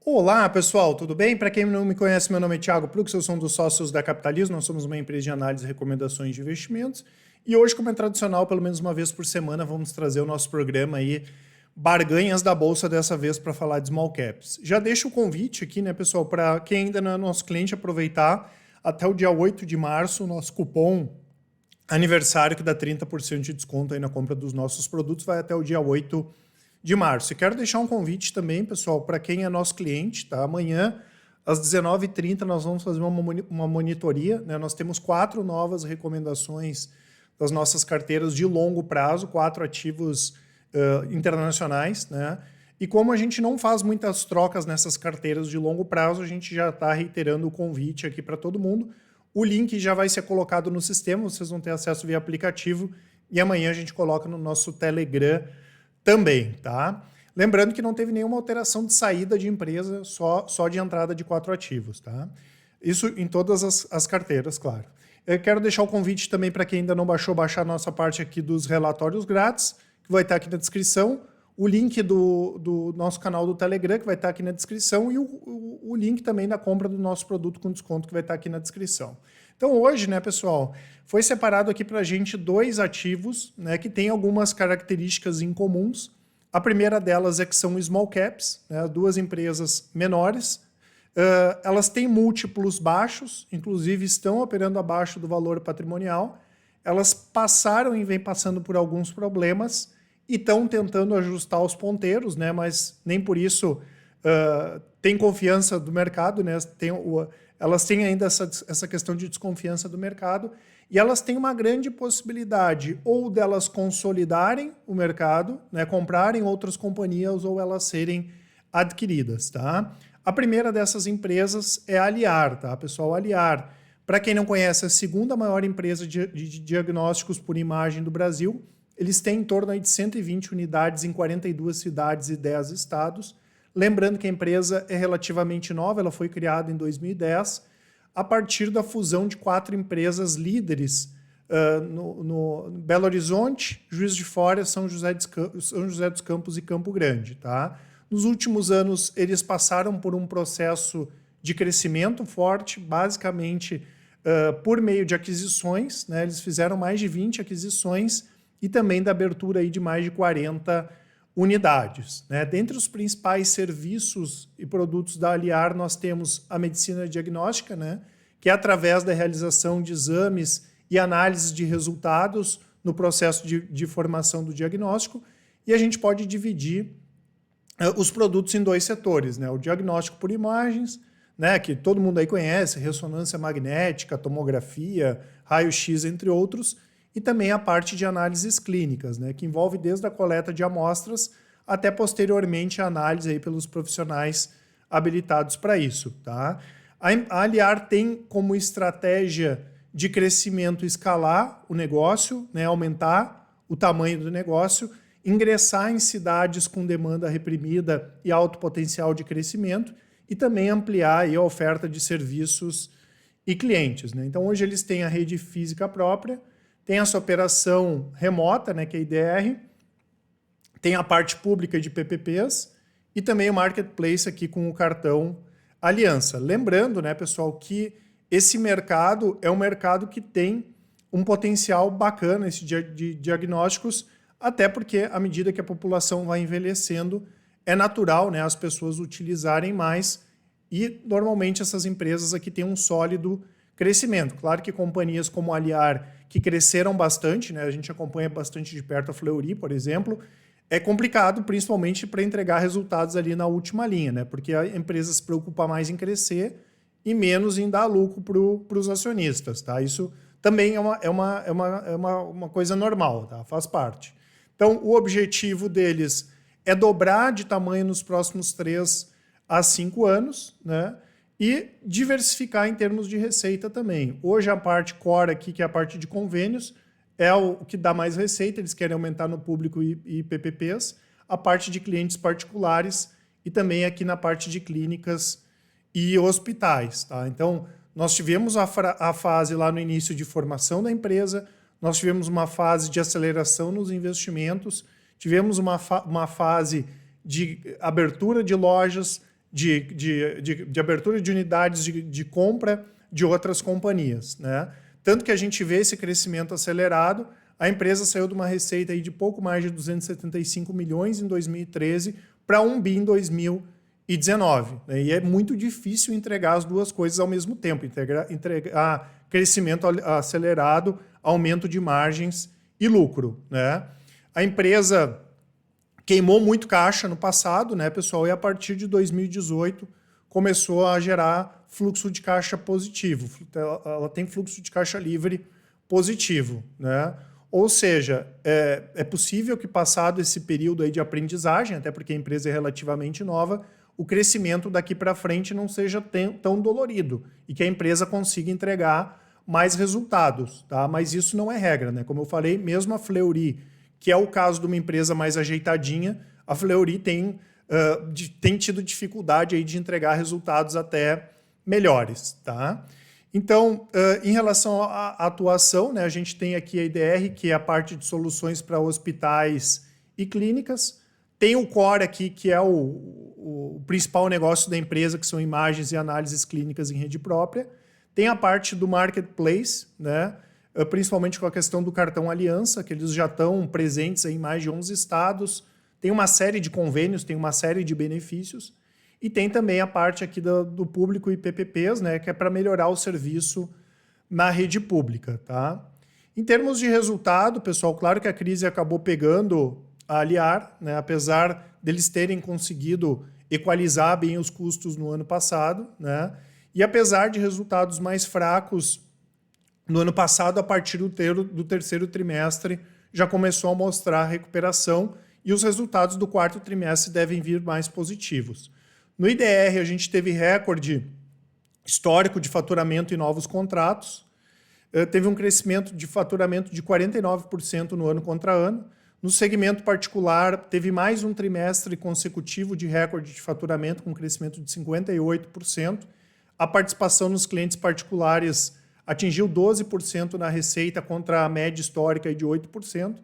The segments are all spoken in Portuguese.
Olá, pessoal, tudo bem? Para quem não me conhece, meu nome é Thiago Prux, eu sou um dos sócios da Capitalismo, nós somos uma empresa de análise e recomendações de investimentos. E hoje, como é tradicional, pelo menos uma vez por semana, vamos trazer o nosso programa aí, Barganhas da Bolsa, dessa vez para falar de small caps. Já deixo o convite aqui, né, pessoal, para quem ainda não é nosso cliente, aproveitar até o dia 8 de março, o nosso cupom aniversário que dá 30% de desconto aí na compra dos nossos produtos, vai até o dia 8 de março. E quero deixar um convite também, pessoal, para quem é nosso cliente, tá? Amanhã, às 19h30, nós vamos fazer uma monitoria, né? Nós temos 4 novas recomendações das nossas carteiras de longo prazo, 4 ativos internacionais, né? E como a gente não faz muitas trocas nessas carteiras de longo prazo, a gente já está reiterando o convite aqui para todo mundo. O link já vai ser colocado no sistema, vocês vão ter acesso via aplicativo, e amanhã a gente coloca no nosso Telegram também, tá? Lembrando que não teve nenhuma alteração de saída de empresa, só de entrada de 4 ativos, tá? Isso em todas as carteiras, claro. Eu quero deixar o convite também para quem ainda não baixou, baixar a nossa parte aqui dos relatórios grátis, que vai estar aqui na descrição, o link do nosso canal do Telegram, que vai estar aqui na descrição, e o link também da compra do nosso produto com desconto, que vai estar aqui na descrição. Então hoje, né, pessoal, foi separado aqui para a gente 2 ativos, né, que têm algumas características incomuns. A primeira delas é que são small caps, né, 2 empresas menores. Elas têm múltiplos baixos, inclusive estão operando abaixo do valor patrimonial. Elas passaram e vêm passando por alguns problemas e estão tentando ajustar os ponteiros, né, mas nem por isso tem confiança do mercado, né, elas têm ainda essa questão de desconfiança do mercado e elas têm uma grande possibilidade ou delas consolidarem o mercado, né, comprarem outras companhias ou elas serem adquiridas, tá? A primeira dessas empresas é a Aliar, tá, pessoal? A Aliar, para quem não conhece, é a segunda maior empresa de diagnósticos por imagem do Brasil. Eles têm em torno aí de 120 unidades em 42 cidades e 10 estados. Lembrando que a empresa é relativamente nova, ela foi criada em 2010, a partir da fusão de 4 empresas líderes no Belo Horizonte, Juiz de Fora, São José dos Campos e Campo Grande. Tá? Nos últimos anos, eles passaram por um processo de crescimento forte, basicamente por meio de aquisições, né? Eles fizeram mais de 20 aquisições e também da abertura aí de mais de 40 unidades, né? Dentre os principais serviços e produtos da Aliar, nós temos a medicina diagnóstica, né? Que é através da realização de exames e análises de resultados no processo de formação do diagnóstico, e a gente pode dividir os produtos em 2 setores, né? O diagnóstico por imagens, né? Que todo mundo aí conhece, ressonância magnética, tomografia, raio-x, entre outros, e também a parte de análises clínicas, né, que envolve desde a coleta de amostras até posteriormente a análise aí pelos profissionais habilitados para isso. Tá? A Aliar tem como estratégia de crescimento escalar o negócio, né, aumentar o tamanho do negócio, ingressar em cidades com demanda reprimida e alto potencial de crescimento e também ampliar aí a oferta de serviços e clientes. Né? Então hoje eles têm a rede física própria, tem essa operação remota, né, que é a IDR, tem a parte pública de PPPs e também o marketplace aqui com o cartão Aliança. Lembrando, né, pessoal, que esse mercado é um mercado que tem um potencial bacana esse de diagnósticos, até porque à medida que a população vai envelhecendo, é natural, né, as pessoas utilizarem mais e normalmente essas empresas aqui têm um sólido crescimento. Claro que companhias como a Aliar, que cresceram bastante, né? A gente acompanha bastante de perto a Fleury, por exemplo, é complicado, principalmente para entregar resultados ali na última linha, né? Porque a empresa se preocupa mais em crescer e menos em dar lucro para os acionistas. Tá? Isso também é uma coisa normal, tá? Faz parte. Então, o objetivo deles é dobrar de tamanho nos próximos 3 a 5 anos, né? E diversificar em termos de receita também. Hoje a parte core aqui, que é a parte de convênios, é o que dá mais receita, eles querem aumentar no público e PPPs, a parte de clientes particulares e também aqui na parte de clínicas e hospitais. Tá? Então, nós tivemos a fase lá no início de formação da empresa, nós tivemos uma fase de aceleração nos investimentos, tivemos uma fase de abertura de lojas, de abertura de unidades de compra de outras companhias, né? Tanto que a gente vê esse crescimento acelerado. A empresa saiu de uma receita aí de pouco mais de 275 milhões em 2013 para 1 bi em 2019. Né? E é muito difícil entregar as duas coisas ao mesmo tempo, entregar crescimento acelerado, aumento de margens e lucro. Né? A empresa queimou muito caixa no passado, né, pessoal? E a partir de 2018 começou a gerar fluxo de caixa positivo. Ela tem fluxo de caixa livre positivo, né? Ou seja, é possível que, passado esse período aí de aprendizagem, até porque a empresa é relativamente nova, o crescimento daqui para frente não seja tão dolorido e que a empresa consiga entregar mais resultados, tá? Mas isso não é regra, né? Como eu falei, mesmo a Fleury, que é o caso de uma empresa mais ajeitadinha, a Fleury tem tido dificuldade aí de entregar resultados até melhores, tá? Então, em relação à atuação, né, a gente tem aqui a IDR, que é a parte de soluções para hospitais e clínicas. Tem o core aqui, que é o principal negócio da empresa, que são imagens e análises clínicas em rede própria. Tem a parte do marketplace, né, principalmente com a questão do cartão Aliança, que eles já estão presentes em mais de 11 estados. Tem uma série de convênios, tem uma série de benefícios. E tem também a parte aqui do público e PPPs, né, que é para melhorar o serviço na rede pública. Tá? Em termos de resultado, pessoal, claro que a crise acabou pegando a Aliar, né, apesar deles terem conseguido equalizar bem os custos no ano passado. Né, e apesar de resultados mais fracos no ano passado, a partir do terceiro trimestre, já começou a mostrar recuperação e os resultados do quarto trimestre devem vir mais positivos. No IDR, a gente teve recorde histórico de faturamento e novos contratos. Teve um crescimento de faturamento de 49% no ano contra ano. No segmento particular, teve mais um trimestre consecutivo de recorde de faturamento, com crescimento de 58%. A participação nos clientes particulares atingiu 12% na receita, contra a média histórica de 8%.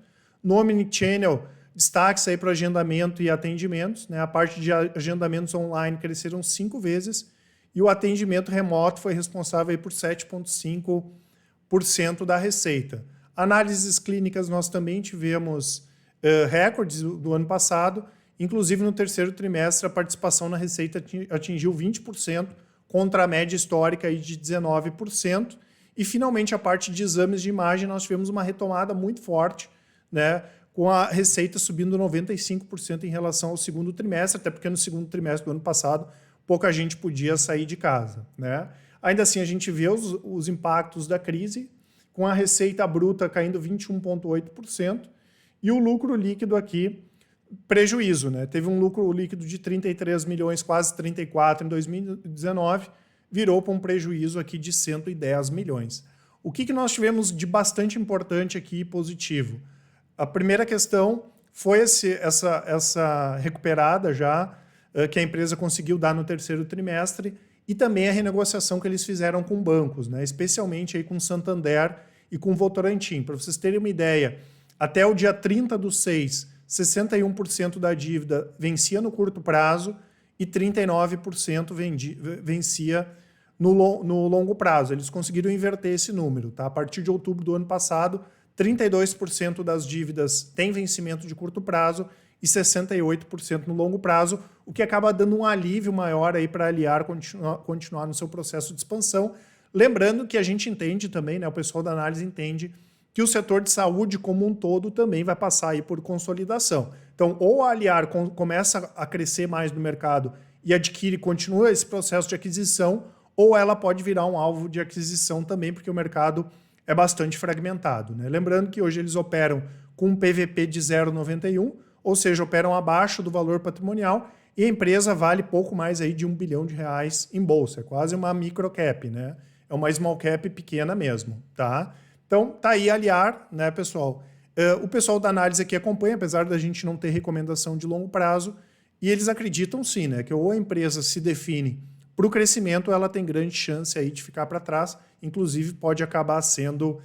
No Omnichannel, destaques aí para agendamento e atendimentos, né? A parte de agendamentos online cresceram 5 vezes e o atendimento remoto foi responsável aí por 7,5% da receita. Análises clínicas, nós também tivemos recordes do ano passado, inclusive no terceiro trimestre a participação na receita atingiu 20%, contra a média histórica aí de 19%. E finalmente a parte de exames de imagem, nós tivemos uma retomada muito forte, né? Com a receita subindo 95% em relação ao segundo trimestre, até porque no segundo trimestre do ano passado pouca gente podia sair de casa. Né? Ainda assim, a gente vê os impactos da crise, com a receita bruta caindo 21,8% e o lucro líquido aqui, prejuízo. Né? Teve um lucro líquido de 33 milhões, quase 34 em 2019, virou para um prejuízo aqui de 110 milhões. O que nós tivemos de bastante importante aqui positivo? A primeira questão foi essa recuperada já que a empresa conseguiu dar no terceiro trimestre e também a renegociação que eles fizeram com bancos, né? Especialmente aí com Santander e com Votorantim. Para vocês terem uma ideia, até o dia 30/6, 61% da dívida vencia no curto prazo e 39% vencia no longo prazo. Eles conseguiram inverter esse número. Tá? A partir de outubro do ano passado, 32% das dívidas têm vencimento de curto prazo e 68% no longo prazo, o que acaba dando um alívio maior aí para a Aliar continuar no seu processo de expansão. Lembrando que a gente entende também, né, o pessoal da análise entende, que o setor de saúde como um todo também vai passar aí por consolidação. Então, ou a Aliar começa a crescer mais no mercado e continua esse processo de aquisição, ou ela pode virar um alvo de aquisição também, porque o mercado é bastante fragmentado. Né? Lembrando que hoje eles operam com um PVP de 0,91, ou seja, operam abaixo do valor patrimonial, e a empresa vale pouco mais aí de R$1 bilhão em bolsa. É quase uma microcap, né? É uma small cap pequena mesmo. Tá? Então, tá aí a Aliar, né, pessoal? O pessoal da análise aqui acompanha, apesar da gente não ter recomendação de longo prazo, e eles acreditam sim, né, que ou a empresa se define para o crescimento, ela tem grande chance aí de ficar para trás, inclusive pode acabar sendo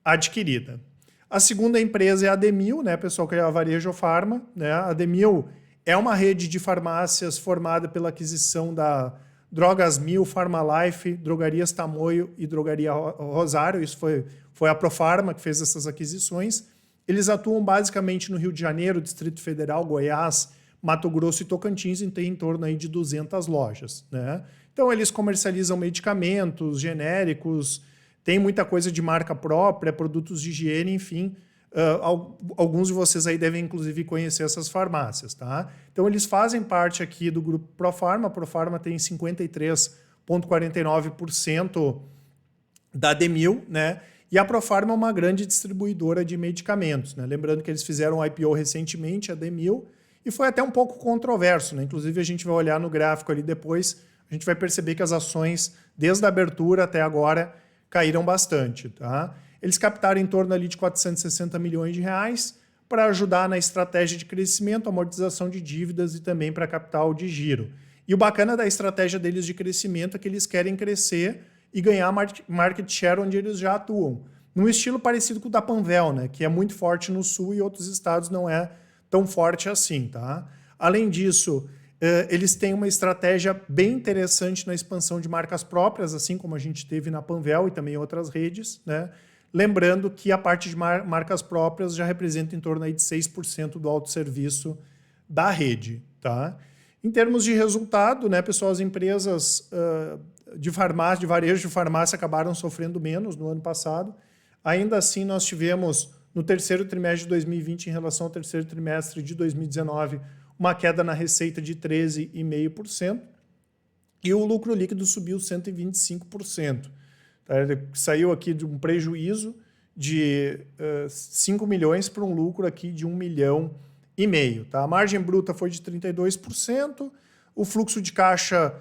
adquirida. A segunda empresa é a Amil, né, pessoal, que é a Varejo Farma. Né? A Amil é uma rede de farmácias formada pela aquisição da Drogas Mil, Farmalife, Drogarias Tamoio e Drogaria Rosário. Isso foi a Profarma que fez essas aquisições. Eles atuam basicamente no Rio de Janeiro, Distrito Federal, Goiás, Mato Grosso e Tocantins, e tem em torno aí de 200 lojas, né? Então, eles comercializam medicamentos, genéricos, tem muita coisa de marca própria, produtos de higiene, enfim. Alguns de vocês aí devem, inclusive, conhecer essas farmácias, tá? Então, eles fazem parte aqui do grupo Profarma. A Profarma tem 53,49% da Demil, né? E a Profarma é uma grande distribuidora de medicamentos, né? Lembrando que eles fizeram um IPO recentemente, a Demil, e foi até um pouco controverso, né? Inclusive, a gente vai olhar no gráfico ali depois, a gente vai perceber que as ações, desde a abertura até agora, caíram bastante, tá? Eles captaram em torno ali de 460 milhões de reais para ajudar na estratégia de crescimento, amortização de dívidas e também para capital de giro. E o bacana da estratégia deles de crescimento é que eles querem crescer e ganhar market share onde eles já atuam. Num estilo parecido com o da Panvel, né? Que é muito forte no sul e outros estados não é tão forte assim, tá? Além disso, eles têm uma estratégia bem interessante na expansão de marcas próprias, assim como a gente teve na Panvel e também em outras redes, né? Lembrando que a parte de marcas próprias já representa em torno aí de 6% do autosserviço da rede, tá? Em termos de resultado, né, pessoal, as empresas de farmácia, de varejo de farmácia acabaram sofrendo menos no ano passado. Ainda assim, nós tivemos no terceiro trimestre de 2020 em relação ao terceiro trimestre de 2019 uma queda na receita de 13,5% e o lucro líquido subiu 125%. Ele saiu aqui de um prejuízo de 5 milhões para um lucro aqui de 1,5 milhão. Tá? A margem bruta foi de 32%, o fluxo de caixa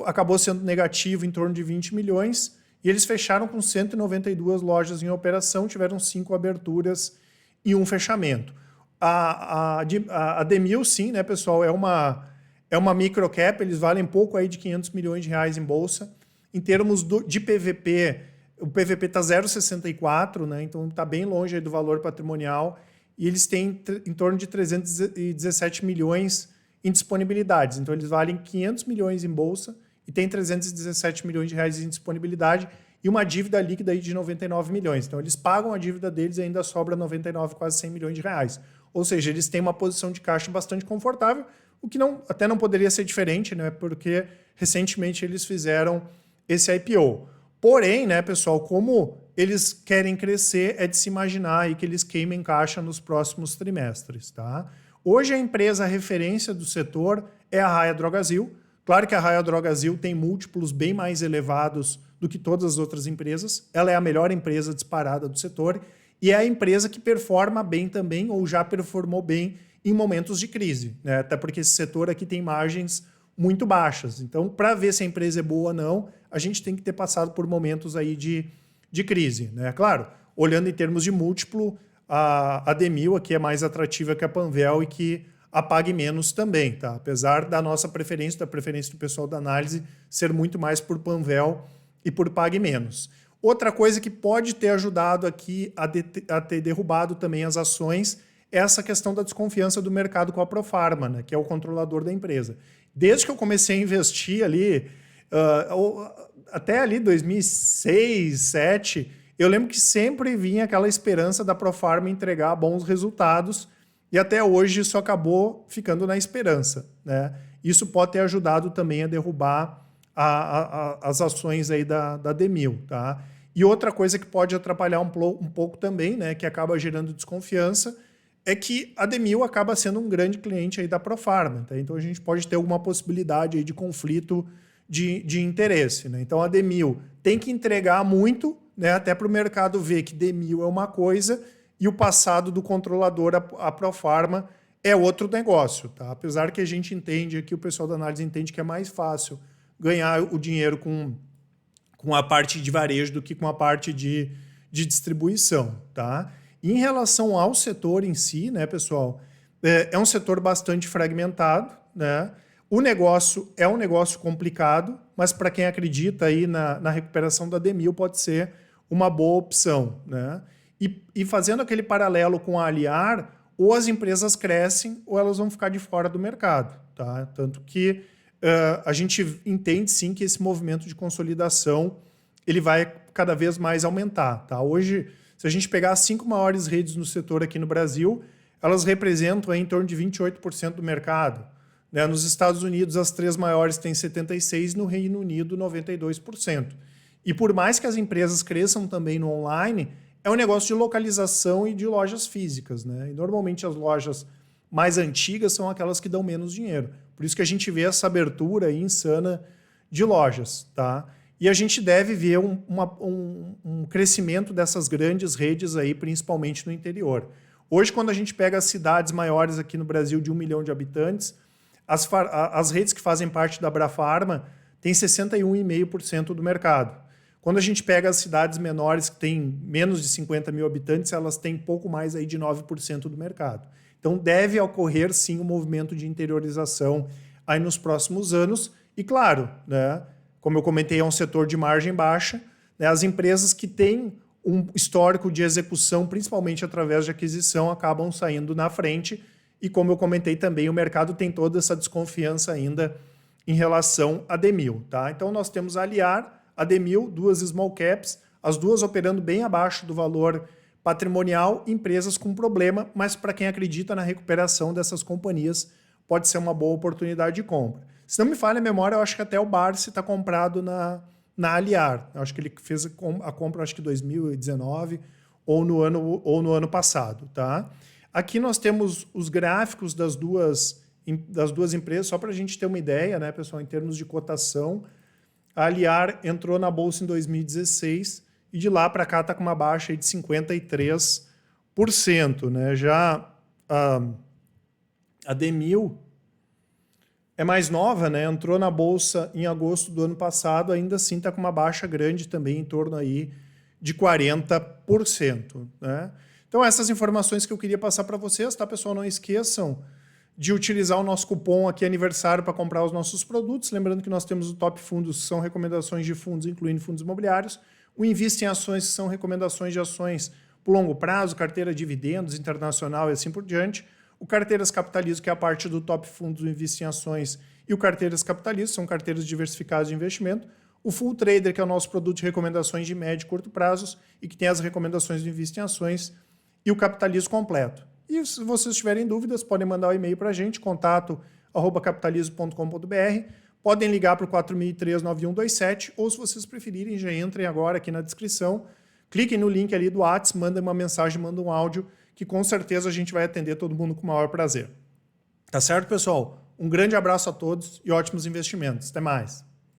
acabou sendo negativo em torno de 20 milhões e eles fecharam com 192 lojas em operação, tiveram 5 aberturas e um fechamento. A Demil, sim, né, pessoal, é uma microcap, eles valem pouco aí de 500 milhões de reais em bolsa. Em termos de PVP, o PVP está 0,64, né? Então está bem longe aí do valor patrimonial, e eles têm em torno de 317 milhões em disponibilidades. Então eles valem 500 milhões em bolsa e tem 317 milhões de reais em disponibilidade e uma dívida líquida aí de 99 milhões. Então eles pagam a dívida deles e ainda sobra 99, quase 100 milhões de reais. Ou seja, eles têm uma posição de caixa bastante confortável, o que até não poderia ser diferente, né? Porque recentemente eles fizeram esse IPO. Porém, né, pessoal, como eles querem crescer, é de se imaginar aí que eles queimem caixa nos próximos trimestres, tá? Hoje a empresa referência do setor é a Raia Drogasil. Claro que a Raia Drogasil tem múltiplos bem mais elevados do que todas as outras empresas. Ela é a melhor empresa disparada do setor e é a empresa que performa bem também ou já performou bem em momentos de crise, né? Até porque esse setor aqui tem margens muito baixas. Então, para ver se a empresa é boa ou não, a gente tem que ter passado por momentos aí de crise, né? Claro, olhando em termos de múltiplo, a Demil aqui é mais atrativa que a Panvel e que a Pague Menos também, tá? Apesar da nossa preferência, da preferência do pessoal da análise, ser muito mais por Panvel e por Pague Menos. Outra coisa que pode ter ajudado aqui a ter derrubado também as ações é essa questão da desconfiança do mercado com a Profarma, né, que é o controlador da empresa. Desde que eu comecei a investir ali, até ali 2006, 2007, eu lembro que sempre vinha aquela esperança da Profarma entregar bons resultados e até hoje isso acabou ficando na esperança, né? Isso pode ter ajudado também a derrubar as ações aí da Demil, tá? E outra coisa que pode atrapalhar um pouco também, né, que acaba gerando desconfiança, é que a Demil acaba sendo um grande cliente aí da Profarma, tá? Então a gente pode ter alguma possibilidade aí de conflito de interesse, né? Então a Demil tem que entregar muito, né, até para o mercado ver que Demil é uma coisa e o passado do controlador, a Profarma, é outro negócio, tá? Apesar que a gente entende aqui, o pessoal da análise entende que é mais fácil ganhar o dinheiro com a parte de varejo do que com a parte de distribuição, tá? Em relação ao setor em si, né, pessoal, é um setor bastante fragmentado, né? O negócio é um negócio complicado, mas para quem acredita aí na recuperação da Demil pode ser uma boa opção, né? E fazendo aquele paralelo com a Aliar, ou as empresas crescem ou elas vão ficar de fora do mercado. Tá? Tanto que a gente entende sim que esse movimento de consolidação ele vai cada vez mais aumentar. Tá? Hoje, se a gente pegar as 5 maiores redes no setor aqui no Brasil, elas representam em torno de 28% do mercado. Né? Nos Estados Unidos, as 3 maiores têm 76%, no Reino Unido, 92%. E por mais que as empresas cresçam também no online, é um negócio de localização e de lojas físicas. Né? E normalmente as lojas mais antigas são aquelas que dão menos dinheiro. Por isso que a gente vê essa abertura aí insana de lojas. Tá? E a gente deve ver um crescimento dessas grandes redes aí, principalmente no interior. Hoje, quando a gente pega as cidades maiores aqui no Brasil de 1 milhão de habitantes, as redes que fazem parte da Abrafarma têm 61,5% do mercado. Quando a gente pega as cidades menores que têm menos de 50 mil habitantes, elas têm pouco mais aí de 9% do mercado. Então deve ocorrer sim um movimento de interiorização aí nos próximos anos. E claro, né, como eu comentei, é um setor de margem baixa, né, as empresas que têm um histórico de execução, principalmente através de aquisição, acabam saindo na frente. E como eu comentei também, o mercado tem toda essa desconfiança ainda em relação a Demil. Tá? Então nós temos a Aliar, a Demil, 2 small caps, as duas operando bem abaixo do valor patrimonial, empresas com problema, mas para quem acredita na recuperação dessas companhias, pode ser uma boa oportunidade de compra. Se não me falha a memória, eu acho que até o Barsi está comprado na Aliar. Eu acho que ele fez a compra acho que em 2019 ou no ano passado. Tá? Aqui nós temos os gráficos das duas empresas, só para a gente ter uma ideia, né, pessoal, em termos de cotação. A Aliar entrou na bolsa em 2016 e de lá para cá está com uma baixa aí de 53%. Né? Já a Demil é mais nova, né? Entrou na bolsa em agosto do ano passado, ainda assim está com uma baixa grande também, em torno aí de 40%. Né? Então essas informações que eu queria passar para vocês, tá, pessoal? Não esqueçam de utilizar o nosso cupom aqui aniversário para comprar os nossos produtos. Lembrando que nós temos o Top Fundos, que são recomendações de fundos, incluindo fundos imobiliários. O Invista em Ações, que são recomendações de ações por longo prazo, carteira de dividendos, internacional e assim por diante. O Carteiras Capitalismo, que é a parte do Top Fundos, o Invista em Ações, e o Carteiras Capitalismo, são carteiras diversificadas de investimento. O Full Trader, que é o nosso produto de recomendações de médio e curto prazos e que tem as recomendações do Invista em Ações, e o Capitalismo Completo. E se vocês tiverem dúvidas, podem mandar um e-mail para a gente, contato@capitalismo.com.br. Podem ligar para o 4003-9127, ou se vocês preferirem, já entrem agora aqui na descrição, cliquem no link ali do WhatsApp, mandem uma mensagem, mandem um áudio, que com certeza a gente vai atender todo mundo com o maior prazer. Tá certo, pessoal? Um grande abraço a todos e ótimos investimentos. Até mais!